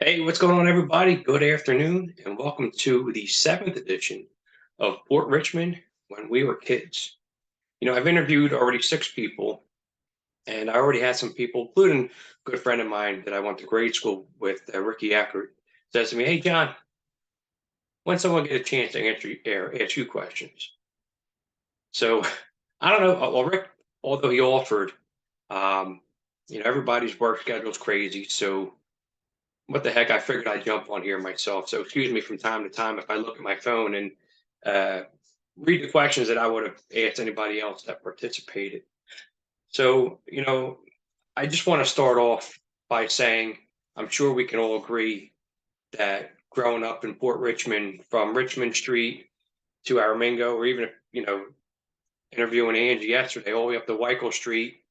Hey, what's going on, everybody? Good afternoon, and welcome to the seventh edition of Port Richmond when we were kids. I've interviewed already six people, and I already had some people, including a good friend of mine that I went to grade school with, Ricky Eckert, says to me, "Hey, John, when someone get a chance to ask you questions?" So I don't know. Well, Rick, although he offered, um, everybody's work schedule is crazy, so what the heck, I figured I'd jump on here myself. So excuse me from time to time if I look at my phone and uh, read the questions that I would have asked anybody else that participated. So, I just want to start off by saying I'm sure we can all agree that growing up in Port Richmond, from Richmond Street to Aramingo, or even, interviewing Angie yesterday, all the way up to Weichel Street,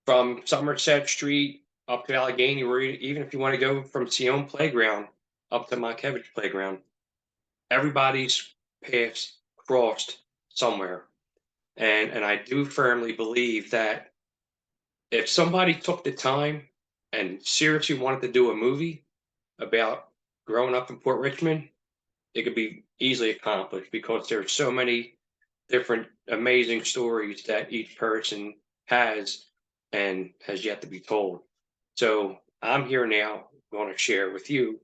from Somerset Street up to Allegheny, or even if you want to go from Sion Playground up to Monkevich Playground, everybody's paths crossed somewhere. And I do firmly believe that if somebody took the time and seriously wanted to do a movie about growing up in Port Richmond, it could be easily accomplished because there's so many different amazing stories that each person has and has yet to be told. So I'm here now going to share with you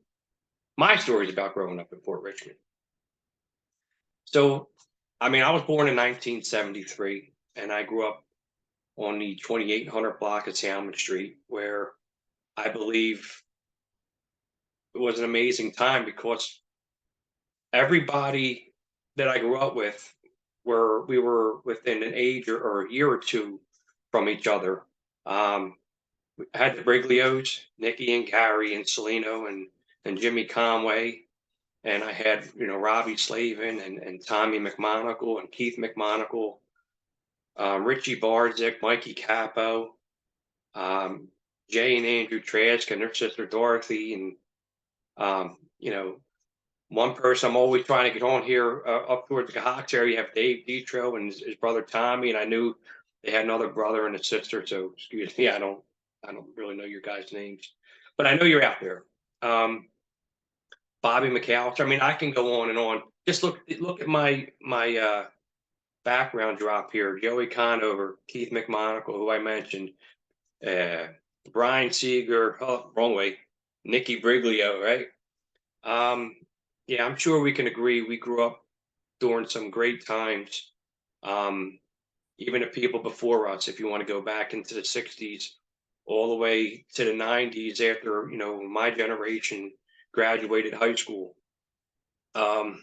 my stories about growing up in Port Richmond. So, I was born in 1973, and I grew up on the 2800 block of Salmon Street, where I believe it was an amazing time because everybody that I grew up with we were within an age or a year or two from each other. I had the Briglios, Nikki and Gary and Celino and Jimmy Conway, and I had Robbie Slavin and Tommy McMonagle and Keith McMonagle, Richie Barzik, Mikey Capo, um, Jay and Andrew Trask and their sister Dorothy, and um, you know one person I'm always trying to get on here up towards the Cohocks area. You have Dave Detro and his brother Tommy, and I knew they had another brother and a sister. So excuse me, I don't really know your guys' names, but I know you're out there. Um, Bobby McAllister. I can go on and on. Just look at my background drop here. Joey Conover, Keith McMonagle, who I mentioned, uh, Brian Seeger. Oh, wrong way. Nicky Briglio, right? Um, yeah, I'm sure we can agree. We grew up during some great times. Um, Even the people before us, if you want to go back into the '60s, all the way to the '90s, after my generation graduated high school. Um,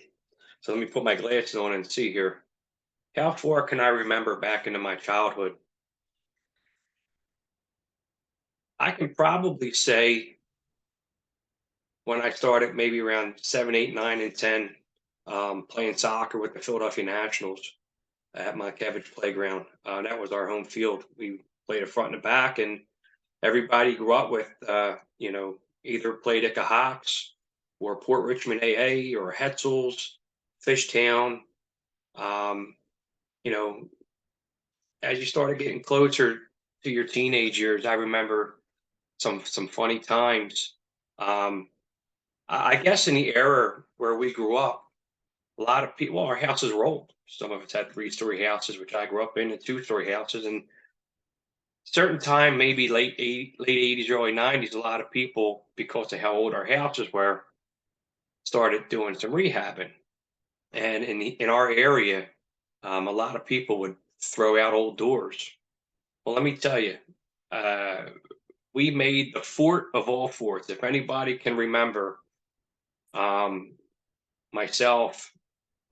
so let me put my glasses on and see here. How far can I remember back into my childhood? I can probably say when I started, maybe around 7, 8, 9, and 10, playing soccer with the Philadelphia Nationals at Monkevich Playground. That was our home field. We played a front and a back, and everybody grew up with, either played at Cahock's or Port Richmond AA or Hetzel's, Fishtown. Um, you know, as you started getting closer to your teenage years, I remember some funny times. Um, I guess in the era where we grew up, a lot of people, well, our houses rolled. Some of us had three-story houses, which I grew up in, and two-story houses. And certain time, maybe late '80s, early '90s, a lot of people, because of how old our houses were, started doing some rehabbing. And in our area, a lot of people would throw out old doors. Well, let me tell you, uh, we made the fort of all forts. If anybody can remember, um, myself,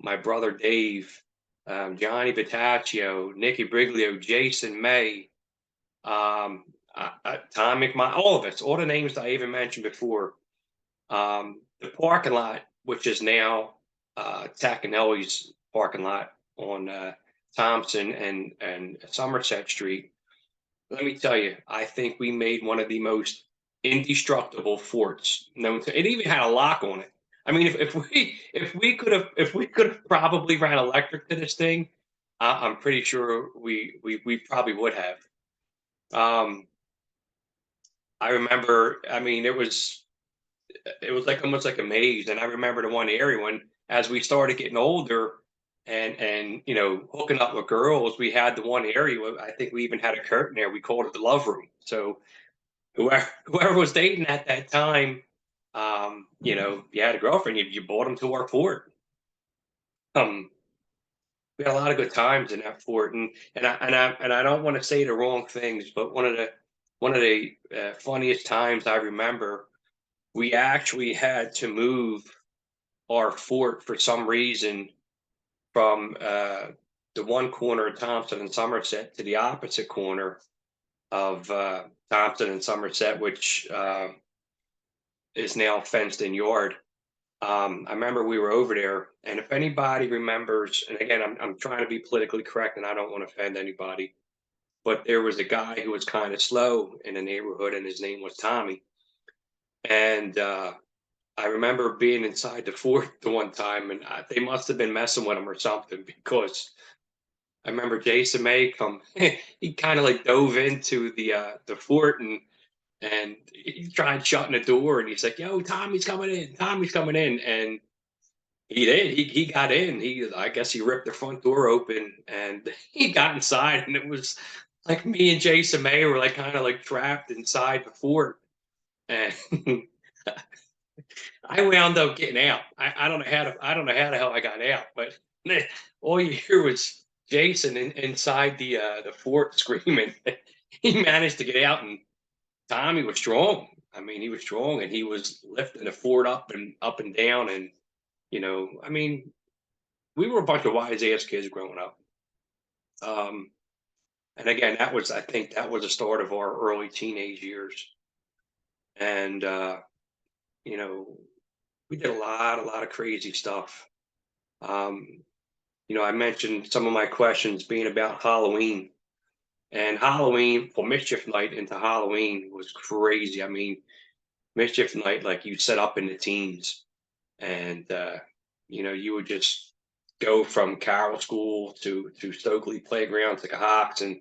my brother Dave, Johnny Vitaccio, Nicky Briglio, Jason May, Tom McMahon, all of us, all the names that I even mentioned before. The parking lot, which is now Tacanelli's parking lot on Thompson and Somerset Street. Let me tell you, I think we made one of the most indestructible forts known to. It even had a lock on it. If we could have probably ran electric to this thing, I'm pretty sure we probably would have. Um, I remember. It was. it was like almost like a maze. And I remember the one area when, as we started getting older and hooking up with girls, we had the one area where I think we even had a curtain there. We called it the love room. So whoever was dating at that time, you had a girlfriend, you brought them to our fort. Um, we had a lot of good times in that fort, and I don't want to say the wrong things, but one of the funniest times I remember, we actually had to move our fort for some reason from the one corner of Thompson and Somerset to the opposite corner of Thompson and Somerset, which is now fenced in yard. I remember we were over there, and if anybody remembers, and again, I'm trying to be politically correct, and I don't want to offend anybody, but there was a guy who was kind of slow in the neighborhood, and his name was Tommy. And I remember being inside the fort the one time, and they must have been messing with him or something because I remember Jason May come. He kind of like dove into the fort and he tried shutting the door, and he's like, "Yo, Tommy's coming in. Tommy's coming in." And he did. He got in. I guess he ripped the front door open and he got inside, and it was like me and Jason May were like kind of like trapped inside the fort. And I wound up getting out. I don't know how the hell I got out, but all you hear was Jason inside the fort screaming. He managed to get out, and Tommy was strong. I mean, he was strong, and he was lifting the fort up and down, and I mean, we were a bunch of wise ass kids growing up. Um, and again, I think that was the start of our early teenage years, and you know, we did a lot of crazy stuff. Um, I mentioned some of my questions being about Halloween, and Halloween, for mischief night into Halloween was crazy. I mean, mischief night, like you set up in the teens, and you would just go from Carroll School to Stokely Playground to Cahock's, and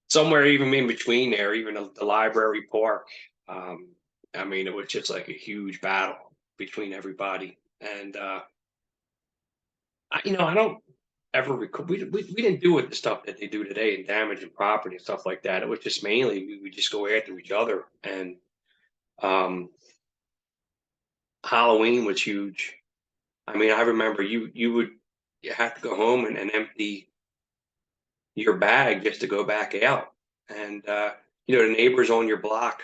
somewhere even in between there, even the library park. I mean, it was just like a huge battle between everybody, and I don't ever recall. We didn't do it the stuff that they do today and damaging property and stuff like that. It was just mainly we would just go after each other, and um, Halloween was huge. I mean, I remember you have to go home and empty your bag just to go back out, and the neighbors on your block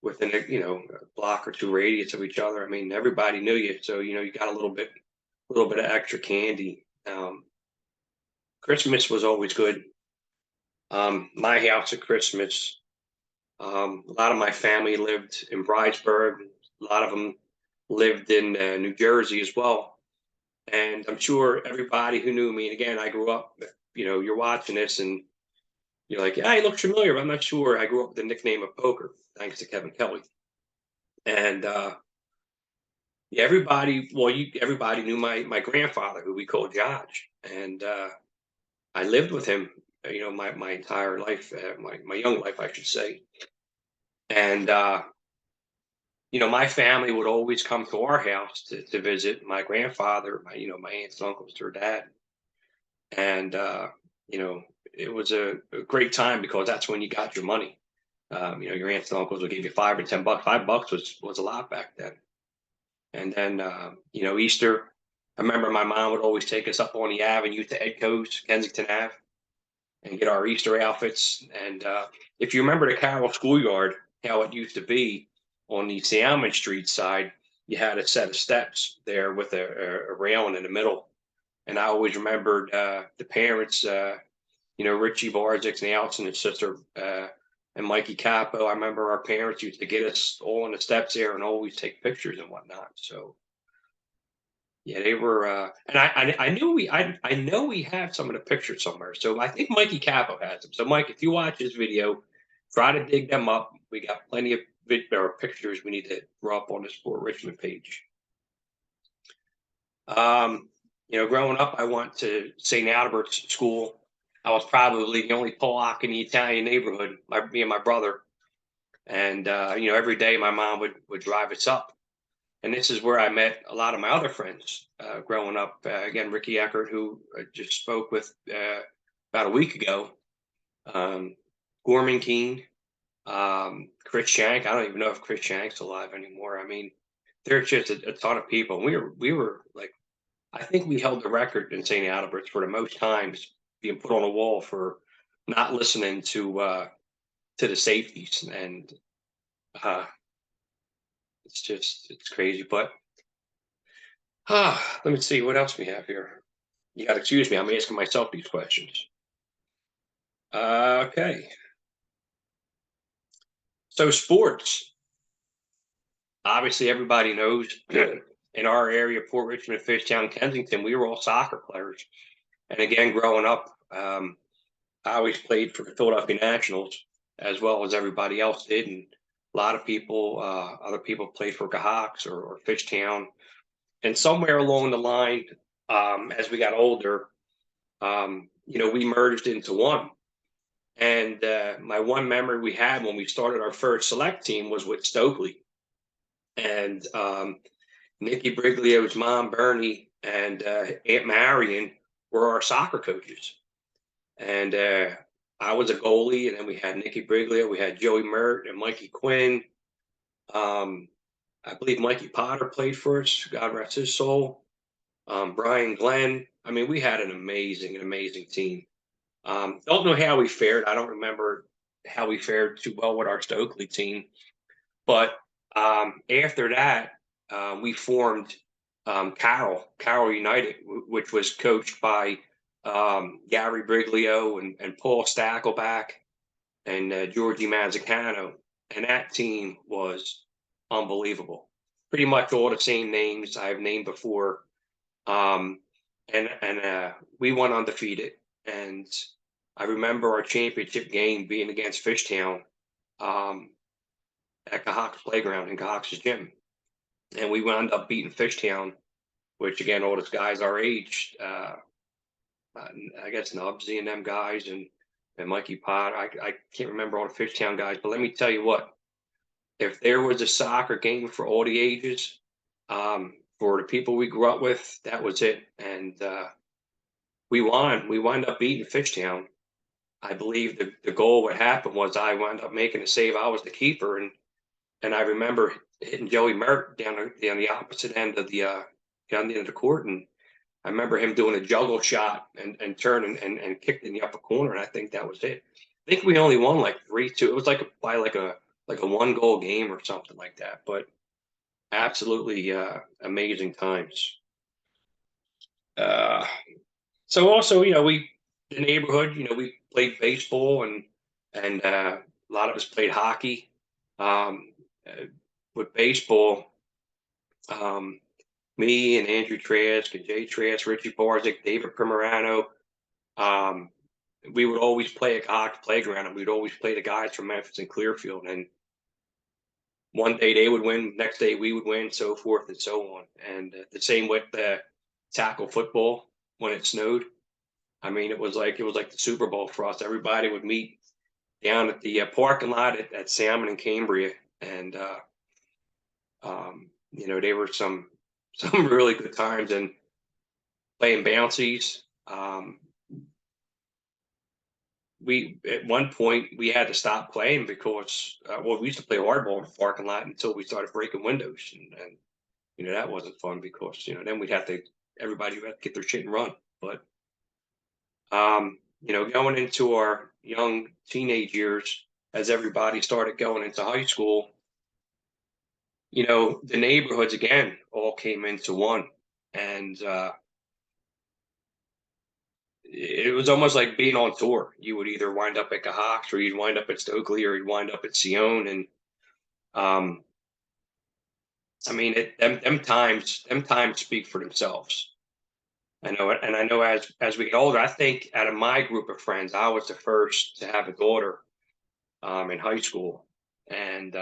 within a block or two radius of each other. I mean, everybody knew you, so you got a little bit of extra candy. Christmas was always good. My house at Christmas. A lot of my family lived in Bridesburg. A lot of them lived in New Jersey as well. And I'm sure everybody who knew me, and again, I grew up, you're watching this and you're like, yeah, he looks familiar, but I'm not sure. I grew up with the nickname of Poker, thanks to Kevin Kelly. And yeah, everybody knew my grandfather, who we called Josh. And I lived with him, my entire life, my young life, I should say. And my family would always come to our house to visit my grandfather, my aunts and uncles, their dad, and you know, it was a great time because that's when you got your money. Your aunts and uncles would give you $5 or $10. $5 was a lot back then. And then Easter. I remember my mom would always take us up on the avenue to Edco's, Kensington Ave, and get our Easter outfits. And if you remember the Carroll schoolyard, how it used to be on the Salmon Street side, you had a set of steps there with a railing in the middle. And I always remembered the parents, Richie Barzik and Alex and his sister, and Mikey Capo. I remember our parents used to get us all on the steps there and always take pictures and whatnot. So yeah, they were, and I know we have some of the pictures somewhere. So I think Mikey Capo has them. So Mike, if you watch this video, try to dig them up. We got plenty of or pictures we need to throw up on this Port Richmond page. Growing up, I went to St. Albert's school. I was probably the only Polak in the Italian neighborhood. Me and my brother, and every day my mom would drive us up. And this is where I met a lot of my other friends growing up. Again, Ricky Eckert, who I just spoke with about a week ago, um, Gorman Keene, Chris Shank. I don't even know if Chris Shank's alive anymore. I mean, there's just a ton of people. We were like, I think we held the record in St. Albert's for the most times being put on a wall for not listening to the safeties, and uh, it's crazy. But let me see what else we have here. You got to excuse me. I'm asking myself these questions. Okay, so sports. Obviously, everybody knows in our area, Port Richmond, Fishtown, Kensington, we were all soccer players. And again, growing up, I always played for the Philadelphia Nationals as well as everybody else did. And a lot of people, other people played for Cahawks or Fishtown. And somewhere along the line, as we got older, we merged into one. And my one memory we had when we started our first select team was with Stokely. And Nikki Briglio's mom, Bernie, and Aunt Marion were our soccer coaches. And I was a goalie, and then we had Nikki Briglio, we had Joey Mert and Mikey Quinn. I believe Mikey Potter played for us, God rest his soul. Brian Glenn. I mean, we had an amazing team. Don't know how we fared. I don't remember how we fared too well with our Stokely team. But after that, we formed Carroll United, which was coached by Gary Briglio and Paul Stackelback and Georgie Mazzacano. And that team was unbelievable. Pretty much all the same names I've named before. And we went undefeated. And I remember our championship game being against Fishtown at Cahawks Playground in Cahawks' gym. And we wound up beating Fishtown, which again, all those guys our age, I guess Nubsy and them guys and Mikey Pot. I can't remember all the Fishtown guys, but let me tell you what, if there was a soccer game for all the ages, for the people we grew up with, that was it. And we won. We wound up beating Fishtown. I believe the goal, what happened was I wound up making a save. I was the keeper, and I remember hitting Joey Mert down the opposite end of the down the end of the court, and I remember him doing a juggle shot and turning and kicked in the upper corner, and I think that was it. I think we only won like 3-2. It was like by like a 1-goal game or something like that. But absolutely amazing times. Uh, so also, the neighborhood, we played baseball and a lot of us played hockey. Um, with baseball, um, me and Andrew Trask and Jay Trask, Richie Barzik, David Primerano, um, we would always play at Cox Playground, and we'd always play the guys from Memphis and Clearfield. And one day they would win, next day we would win, so forth and so on. And the same with tackle football when it snowed. I mean, it was like the Super Bowl for us. Everybody would meet down at the parking lot at Salmon and Cambria, and they were some some really good times. And playing bouncies. We at one point we had to stop playing because we used to play hardball in the parking lot until we started breaking windows, and that wasn't fun because then everybody would have to get their shit and run. But going into our young teenage years, as everybody started going into high school, the neighborhoods again all came into one, and it was almost like being on tour. You would either wind up at Cahawks, or you'd wind up at Stokely, or you'd wind up at Sion. And um, I mean, them times speak for themselves. I know it, and I know as we get older, I think out of my group of friends, I was the first to have a daughter in high school, and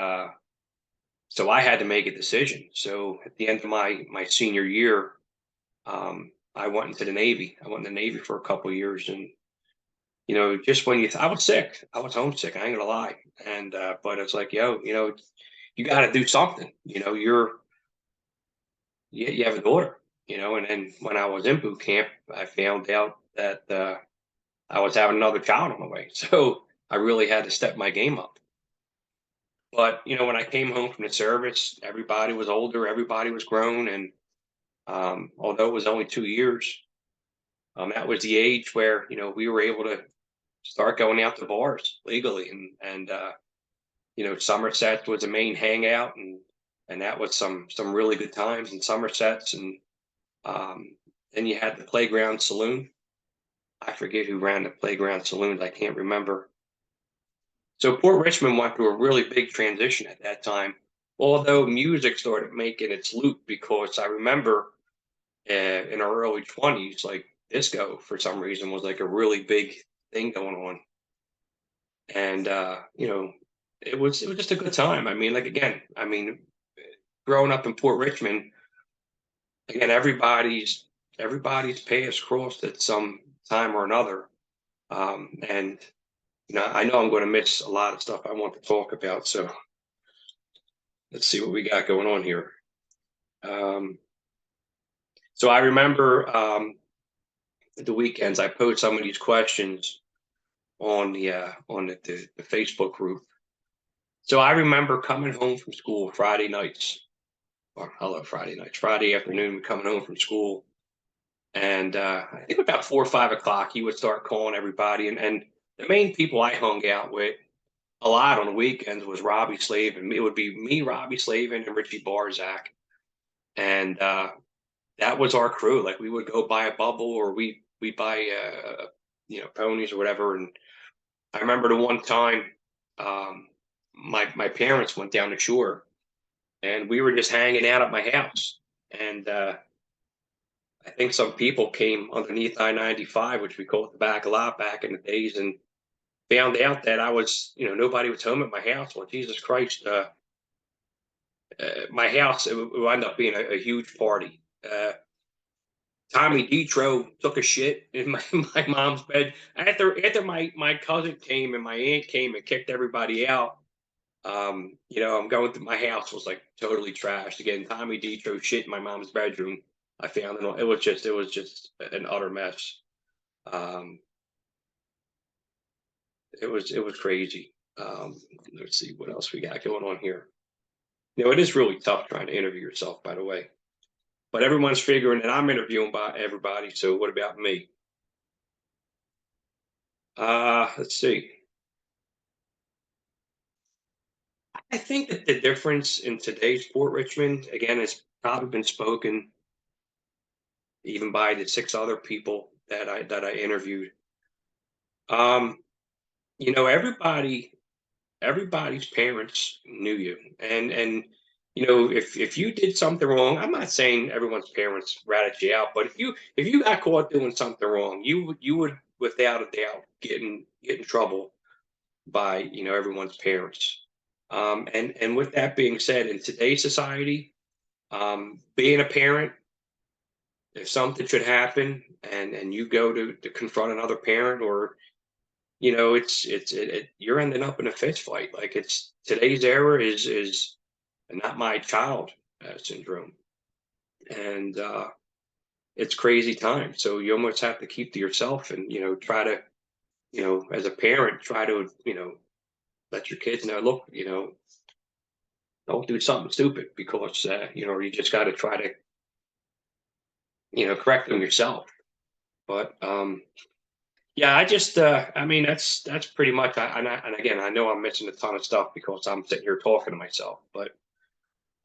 so I had to make a decision. So at the end of my senior year, I went into the Navy. I went in the Navy for a couple of years, and just when I was sick, I was homesick. I ain't gonna lie, and but it's like, you got to do something. you have a daughter, and then when I was in boot camp, I found out that I was having another child on the way. So I really had to step my game up. But when I came home from the service, everybody was older, everybody was grown, and although it was only 2 years, that was the age where we were able to start going out to bars legally, and Somerset was a main hangout, and that was some really good times in Somersets, and then you had the Playground Saloon. I forget who ran the Playground Saloons. I can't remember. So Port Richmond went through a really big transition at that time, although music started making its loop, because I remember in our early 20s, like disco for some reason was like a really big thing going on. And it was just a good time. I mean, like, again, I mean, growing up in Port Richmond, again, everybody's paths crossed at some time or another. And I know I'm going to miss a lot of stuff I want to talk about. So let's see what we got going on here. Um, so I remember the weekends I post some of these questions on the Facebook group. So I remember coming home from school Friday nights, or hello Friday nights, Friday afternoon, coming home from school, and I think about 4 or 5 o'clock, he would start calling everybody, and the main people I hung out with a lot on the weekends was Robbie Slavin. It would be me, Robbie Slavin, and Richie Barzak, and that was our crew. Like, we would go buy a bubble, or we buy ponies or whatever. And I remember the one time my parents went down the shore, and we were just hanging out at my house, and I think some people came underneath I-95, which we called the back a lot back in the days, and found out that nobody was home at my house. Well, Jesus Christ, my house, it wound up being a huge party. Tommy Detro took a shit in my my mom's bed after my cousin came and my aunt came and kicked everybody out. I'm going through my house was like totally trashed. Again, Tommy Detro shit in my mom's bedroom. I found it. It was just an utter mess. Um, it was crazy. Let's see what else we got going on here. It is really tough trying to interview yourself, by the way. But everyone's figuring that I'm interviewing by everybody. So what about me? Let's see. I think that the difference in today's Port Richmond, again, has probably been spoken even by the six other people that I interviewed. Um, everybody's parents knew you, and if you did something wrong, I'm not saying everyone's parents ratted you out, but if you got caught doing something wrong, you would without a doubt get in trouble by everyone's parents. And with that being said, in today's society, being a parent, if something should happen and you go to confront another parent, or you're ending up in a fist fight. Like, it's today's era is not my child syndrome, and it's crazy time. So you almost have to keep to yourself, and try to as a parent, try to let your kids know, look, don't do something stupid, because you just got to try to correct them yourself. But yeah, I mean, that's pretty much. And again, I know I'm missing a ton of stuff because I'm sitting here talking to myself. But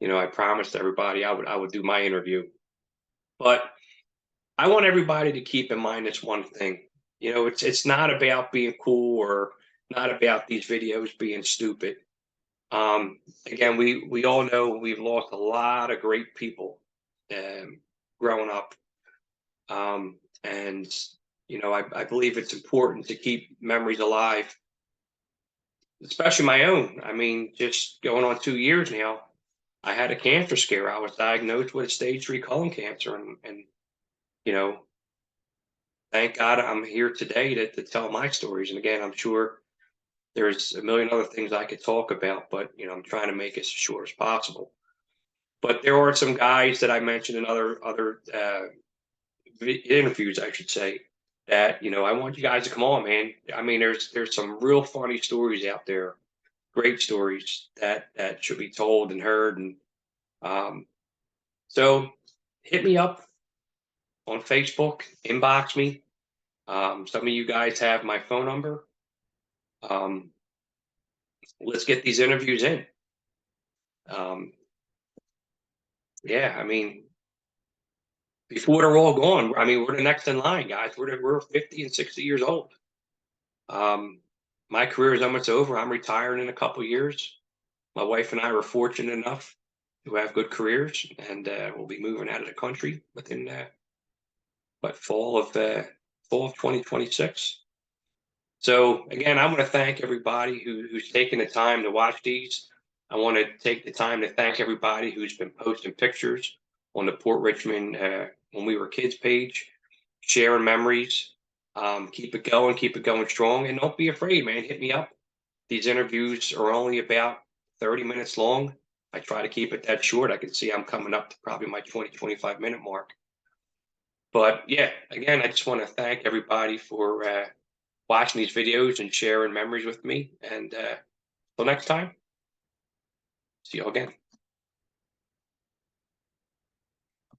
I promised everybody I would do my interview. But I want everybody to keep in mind this one thing. It's not about being cool, or not about these videos being stupid. Again, we all know we've lost a lot of great people growing up, and I believe it's important to keep memories alive, especially my own. I mean, just going on 2 years now, I had a cancer scare. I was diagnosed with stage 3 colon cancer, and you know, thank God I'm here today to tell my stories. And again, I'm sure there's a million other things I could talk about, but I'm trying to make it as short as possible. But there are some guys that I mentioned in other interviews, I should say, that I want you guys to come on, man. I mean, there's some real funny stories out there, great stories that should be told and heard, and um, so hit me up on Facebook, inbox me. Some of you guys have my phone number. Um, let's get these interviews in. Um, yeah, I mean, before they're all gone, I mean, we're the next in line, guys. We're 50 and 60 years old. Um, my career is almost over. I'm retiring in a couple years. My wife and I were fortunate enough to have good careers, and we'll be moving out of the country within fall of 2026. So again, I want to thank everybody who's taken the time to watch these. I want to take the time to thank everybody who's been posting pictures on the Port Richmond when we were kids page, sharing memories. Keep it going strong, and don't be afraid, man. Hit me up. These interviews are only about 30 minutes long. I try to keep it that short. I can see I'm coming up to probably my 20-25 minute mark. But yeah, again, I just want to thank everybody for watching these videos and sharing memories with me. And till next time, see you all again.